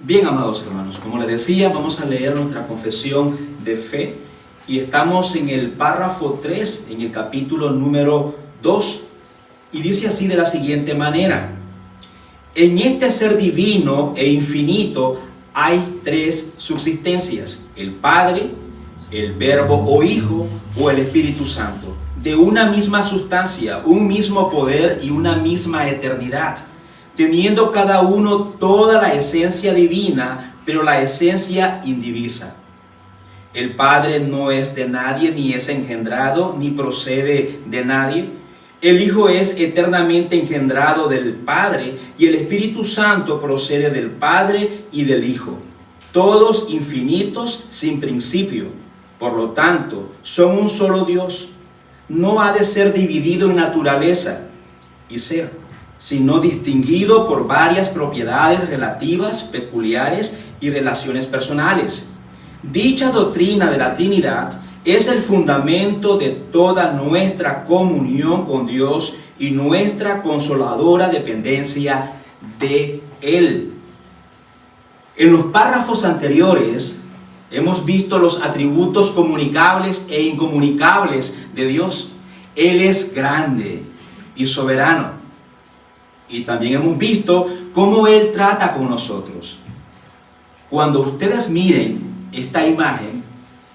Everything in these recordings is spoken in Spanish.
Bien, amados hermanos, como les decía, vamos a leer nuestra confesión de fe y estamos en el párrafo 3, en el capítulo número 2, y dice así de la siguiente manera: en este ser divino e infinito hay tres subsistencias: el Padre, el Verbo o Hijo o el Espíritu Santo, de una misma sustancia, un mismo poder y una misma eternidad, teniendo cada uno toda la esencia divina, pero la esencia indivisa. El Padre no es de nadie, ni es engendrado, ni procede de nadie. El Hijo es eternamente engendrado del Padre, y el Espíritu Santo procede del Padre y del Hijo, todos infinitos, sin principio. Por lo tanto, son un solo Dios. No ha de ser dividido en naturaleza y ser, sino distinguido por varias propiedades relativas, peculiares y relaciones personales. Dicha doctrina de la Trinidad es el fundamento de toda nuestra comunión con Dios y nuestra consoladora dependencia de Él. En los párrafos anteriores hemos visto los atributos comunicables e incomunicables de Dios. Él es grande y soberano. Y también hemos visto cómo Él trata con nosotros. Cuando ustedes miren esta imagen,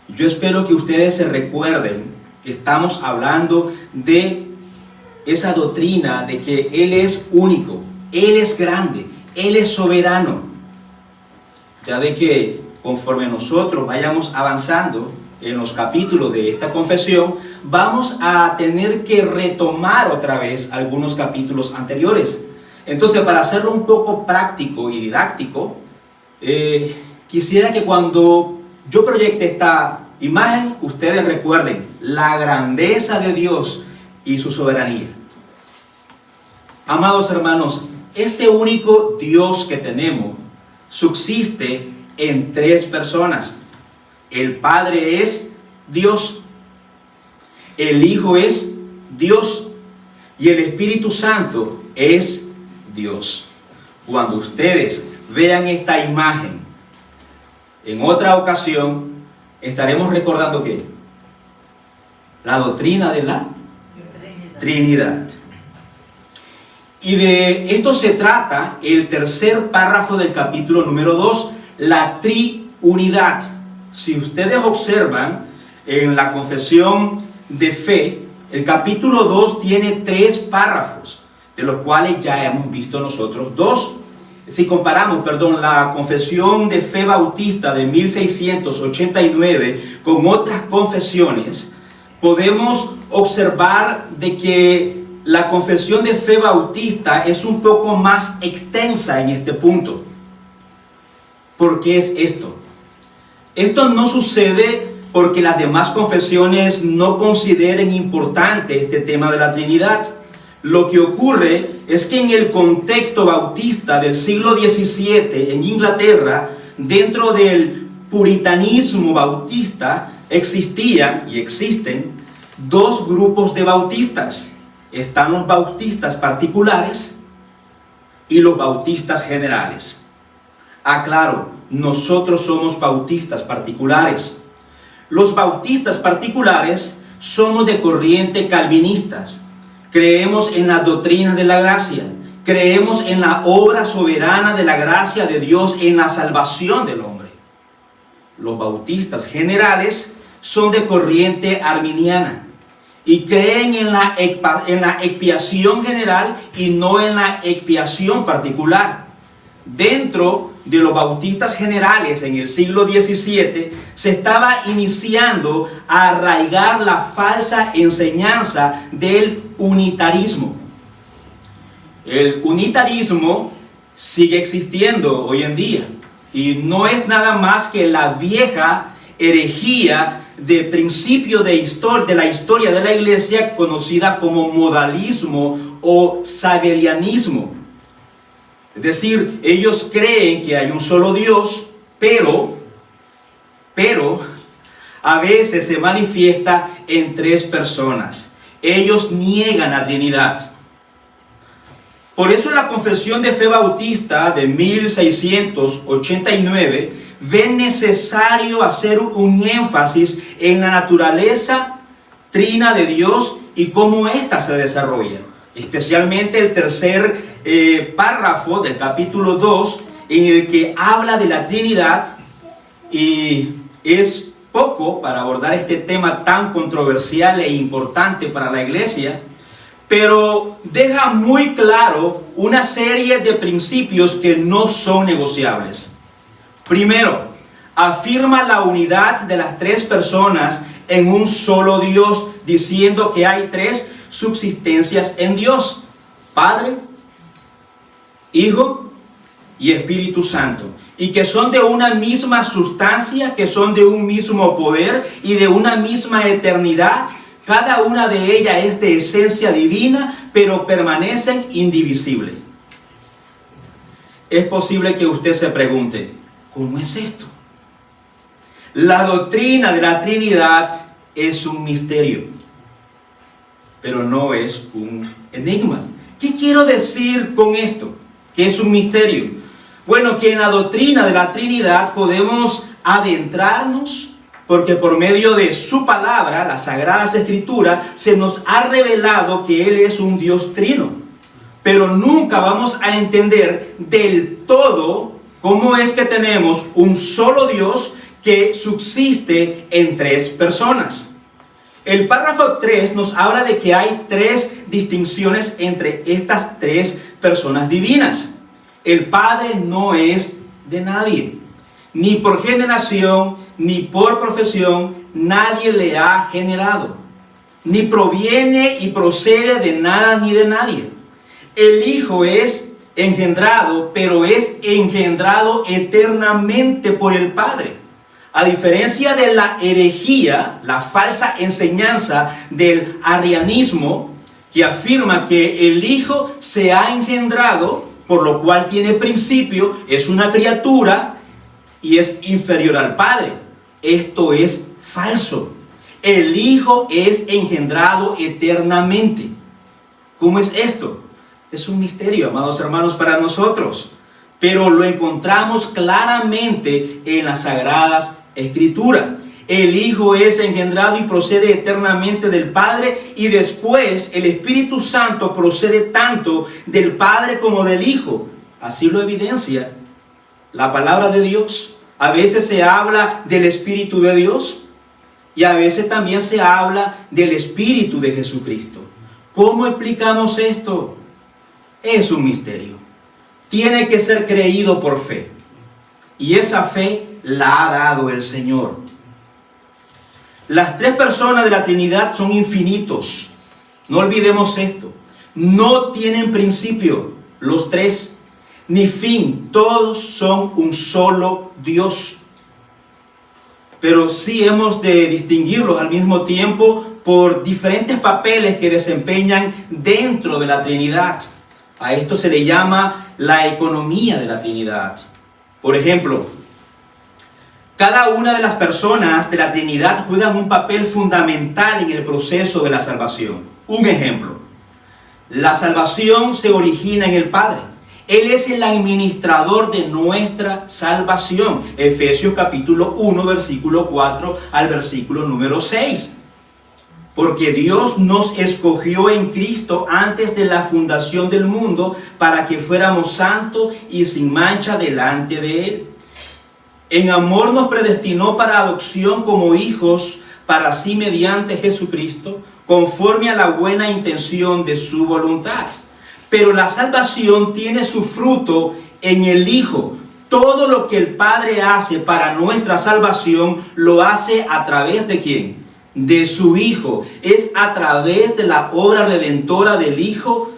yo espero que ustedes se recuerden que estamos hablando de esa doctrina de que Él es único, Él es grande, Él es soberano. Ya de que conforme nosotros vayamos avanzando en los capítulos de esta confesión, vamos a tener que retomar otra vez algunos capítulos anteriores. Entonces, para hacerlo un poco práctico y didáctico, quisiera que cuando yo proyecte esta imagen, ustedes recuerden la grandeza de Dios y su soberanía. Amados hermanos, este único Dios que tenemos subsiste en tres personas. El Padre es Dios, el Hijo es Dios y el Espíritu Santo es Dios. Cuando ustedes vean esta imagen en otra ocasión, estaremos recordando que la doctrina de la Trinidad. Y de esto se trata el tercer párrafo del capítulo número 2, la triunidad. Si ustedes observan en la confesión de fe, el capítulo 2 tiene 3 párrafos, de los cuales ya hemos visto nosotros 2. Si comparamos, la confesión de fe bautista de 1689 con otras confesiones, podemos observar de que la confesión de fe bautista es un poco más extensa en este punto. ¿Por qué es esto? Esto no sucede porque las demás confesiones no consideren importante este tema de la Trinidad. Lo que ocurre es que en el contexto bautista del siglo XVII en Inglaterra, dentro del puritanismo bautista, existían y existen 2 grupos de bautistas. Están los bautistas particulares y los bautistas generales. Aclaro, nosotros somos bautistas particulares. Los bautistas particulares somos de corriente calvinistas. Creemos en la doctrina de la gracia. Creemos en la obra soberana de la gracia de Dios en la salvación del hombre. Los bautistas generales son de corriente arminiana y creen en la expiación general y no en la expiación particular. Dentro de los bautistas generales en el siglo XVII se estaba iniciando a arraigar la falsa enseñanza del unitarismo. El unitarismo sigue existiendo hoy en día y no es nada más que la vieja herejía de principio de la historia de la iglesia conocida como modalismo o sabelianismo. Es decir, ellos creen que hay un solo Dios, pero a veces se manifiesta en 3 personas. Ellos niegan la Trinidad. Por eso la Confesión de Fe Bautista de 1689 ve necesario hacer un énfasis en la naturaleza trina de Dios y cómo ésta se desarrolla. Especialmente el tercer párrafo del capítulo 2, en el que habla de la Trinidad, y es poco para abordar este tema tan controversial e importante para la iglesia, pero deja muy claro una serie de principios que no son negociables. Primero, afirma la unidad de las tres personas en un solo Dios, diciendo que hay tres subsistencias en Dios: Padre, Hijo y Espíritu Santo, y que son de una misma sustancia, que son de un mismo poder y de una misma eternidad. Cada una de ellas es de esencia divina, pero permanecen indivisibles. Es posible que usted se pregunte, ¿cómo es esto? La doctrina de la Trinidad es un misterio, pero no es un enigma. ¿Qué quiero decir con esto? ¿Qué es un misterio? Bueno, que en la doctrina de la Trinidad podemos adentrarnos, porque por medio de su palabra, las Sagradas Escrituras, se nos ha revelado que Él es un Dios trino. Pero nunca vamos a entender del todo cómo es que tenemos un solo Dios que subsiste en tres personas. El párrafo 3 nos habla de que hay tres distinciones entre estas tres personas divinas. El Padre no es de nadie, ni por generación, ni por profesión, nadie le ha generado, ni proviene y procede de nada ni de nadie. El Hijo es engendrado, pero es engendrado eternamente por el Padre. A diferencia de la herejía, la falsa enseñanza del arrianismo, que afirma que el Hijo se ha engendrado, por lo cual tiene principio, es una criatura y es inferior al Padre. Esto es falso. El Hijo es engendrado eternamente. ¿Cómo es esto? Es un misterio, amados hermanos, para nosotros, pero lo encontramos claramente en las Sagradas Escrituras. El Hijo es engendrado y procede eternamente del Padre, y después el Espíritu Santo procede tanto del Padre como del Hijo. Así lo evidencia la palabra de Dios. A veces se habla del Espíritu de Dios y a veces también se habla del Espíritu de Jesucristo. ¿Cómo explicamos esto? Es un misterio. Tiene que ser creído por fe, y esa fe la ha dado el Señor. Las tres personas de la Trinidad son infinitos. No olvidemos esto. No tienen principio los tres, ni fin. Todos son un solo Dios. Pero sí hemos de distinguirlos al mismo tiempo por diferentes papeles que desempeñan dentro de la Trinidad. A esto se le llama la economía de la Trinidad. Por ejemplo, cada una de las personas de la Trinidad juegan un papel fundamental en el proceso de la salvación. Un ejemplo: la salvación se origina en el Padre. Él es el administrador de nuestra salvación. Efesios capítulo 1, versículo 4 al versículo número 6. Porque Dios nos escogió en Cristo antes de la fundación del mundo para que fuéramos santos y sin mancha delante de Él. En amor nos predestinó para adopción como hijos para sí mediante Jesucristo, conforme a la buena intención de su voluntad. Pero la salvación tiene su fruto en el Hijo. Todo lo que el Padre hace para nuestra salvación lo hace a través de ¿quién? De su Hijo. Es a través de la obra redentora del Hijo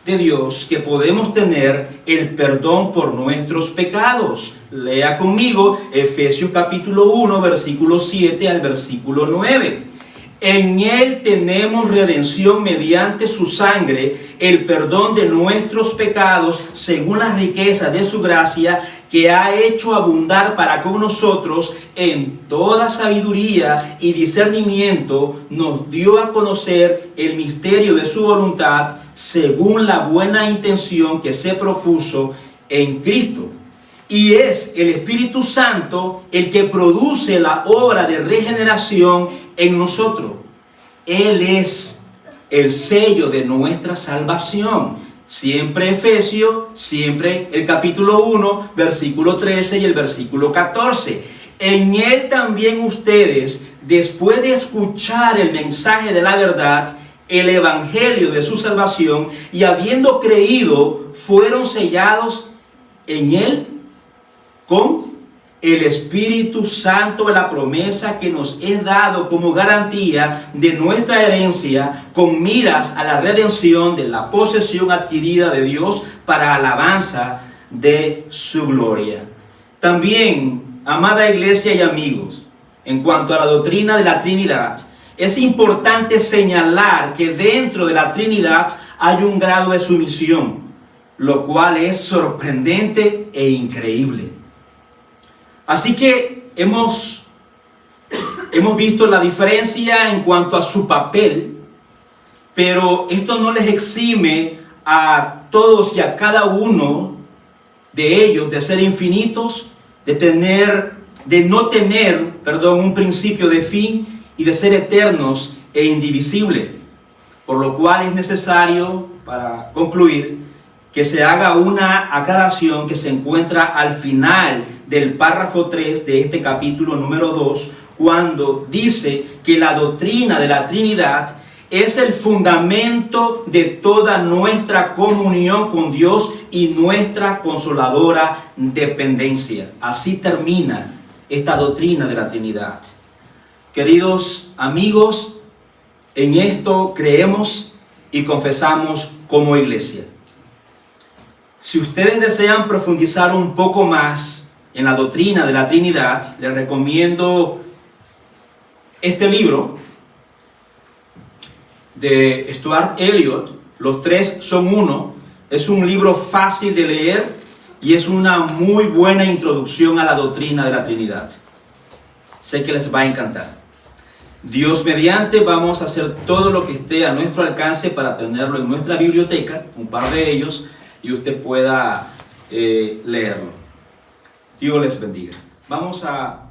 de Dios que podemos tener el perdón por nuestros pecados. Lea conmigo Efesios capítulo 1, versículo 7 al versículo 9. En Él tenemos redención mediante su sangre, el perdón de nuestros pecados, según la riqueza de su gracia, que ha hecho abundar para con nosotros en toda sabiduría y discernimiento, nos dio a conocer el misterio de su voluntad según la buena intención que se propuso en Cristo. Y es el Espíritu Santo el que produce la obra de regeneración en nosotros. Él es el sello de nuestra salvación. Siempre Efesios, siempre el capítulo 1, versículo 13 y el versículo 14. En Él también ustedes, después de escuchar el mensaje de la verdad, el evangelio de su salvación, y habiendo creído, fueron sellados en Él con el Espíritu Santo de la promesa que nos es dado como garantía de nuestra herencia, con miras a la redención de la posesión adquirida de Dios para alabanza de su gloria. También, amada iglesia y amigos, en cuanto a la doctrina de la Trinidad, es importante señalar que dentro de la Trinidad hay un grado de sumisión, lo cual es sorprendente e increíble. Así que hemos visto la diferencia en cuanto a su papel, pero esto no les exime a todos y a cada uno de ellos de ser infinitos, de no tener un principio de fin y de ser eternos e indivisibles. Por lo cual es necesario, para concluir, que se haga una aclaración que se encuentra al final del párrafo 3 de este capítulo número 2, cuando dice que la doctrina de la Trinidad es el fundamento de toda nuestra comunión con Dios y nuestra consoladora dependencia. Así termina esta doctrina de la Trinidad. Queridos amigos, en esto creemos y confesamos como iglesia. Si ustedes desean profundizar un poco más en la doctrina de la Trinidad, les recomiendo este libro de Stuart Elliott, Los tres son uno. Es un libro fácil de leer y es una muy buena introducción a la doctrina de la Trinidad. Sé que les va a encantar. Dios mediante, vamos a hacer todo lo que esté a nuestro alcance para tenerlo en nuestra biblioteca, un par de ellos, y usted pueda leerlo. Dios les bendiga. Vamos a